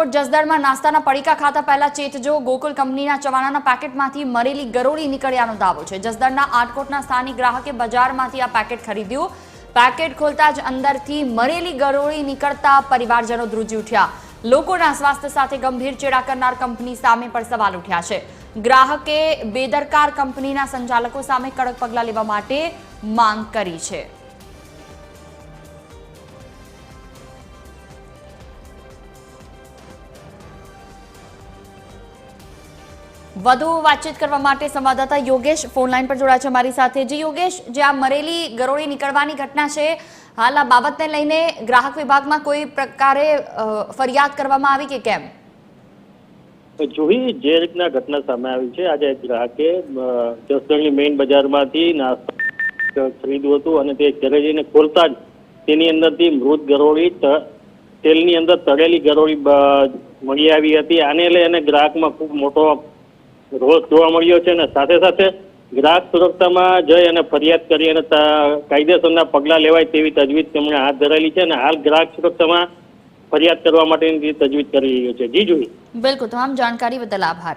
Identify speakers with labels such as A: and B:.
A: રાજકોટ જસદણમાં નાસ્તાના પડીકા ખાતા પહેલા ચેતજો ગોકુલ કંપનીના ચવાણાના પેકેટમાંથી મરેલી ગરોળી નીકળ્યાનો દાવો છે। જસદણના આટકોટના સ્થાનિક ગ્રાહકે બજારમાંથી આ પેકેટ ખરીદ્યું। પેકેટ ખોલતા જ અંદરથી મરેલી ગરોળી નીકળતા પરિવારજનો ધ્રુજી ઉઠ્યા। લોકોના સ્વાસ્થ્ય સાથે ગંભીર ચેડા કરનાર કંપની સામે પણ સવાલ ઉઠ્યા છે। ગ્રાહકે બેદરકાર કંપનીના સંચાલકો સામે કડક પગલાં લેવા માટે માંગ કરી છે। વધુ વાતચીત કરવા માટે સંવાદદાતા યોગેશ ફોન લાઈન પર જોડાયા છે અમારી સાથે। જી યોગેશ, જે આ મરેલી ગરોળી નીકળવાની ઘટના છે, હાલ આ બાબતને લઈને ગ્રાહક વિભાગમાં કોઈ પ્રકારે ફરિયાદ કરવામાં આવી કે કેમ?
B: જોઈ જે રીતના ઘટના સામે આવી છે, આજે ગ્રાહકે જસદણની મેઇન બજારમાંથી નાસ્તા ખરીદ્યું હતું અને તે ઘરે જઈને ખોલતા જ તેની અંદરથી મૃત ગરોળી તેલની અંદર તળેલી ગરોળી મળી આવી હતી। આને લઈને ગ્રાહકમાં ખૂબ મોટો રોષ જોવા મળ્યો છે અને સાથે સાથે ગ્રાહક સુરક્ષામાં જઈ અને ફરિયાદ કરી અને કાયદેસરના પગલાં લેવાય તેવી તજવીજ તેમણે હાથ ધરેલી છે અને હાલ ગ્રાહક સુરક્ષામાં ફરિયાદ કરવા માટેની તજવીજ કરી રહ્યો છે। જી જોઈ,
A: બિલકુલ, તમામ જાણકારી બદલ આભાર।